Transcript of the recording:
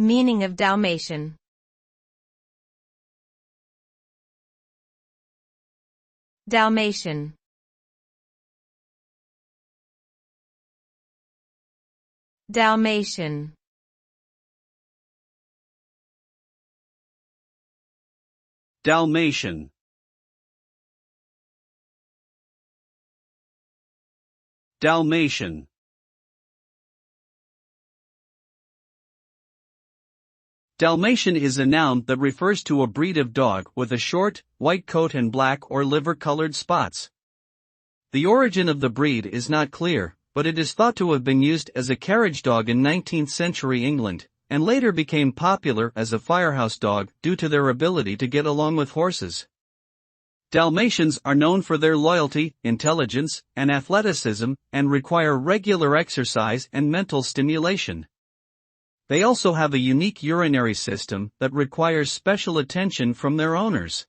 Meaning of Dalmatian. Dalmatian. Dalmatian. Dalmatian. Dalmatian. Dalmatian is a noun that refers to a breed of dog with a short, white coat and black or liver-colored spots. The origin of the breed is not clear, but it is thought to have been used as a carriage dog in 19th century England, and later became popular as a firehouse dog due to their ability to get along with horses. Dalmatians are known for their loyalty, intelligence, and athleticism, and require regular exercise and mental stimulation. They also have a unique urinary system that requires special attention from their owners.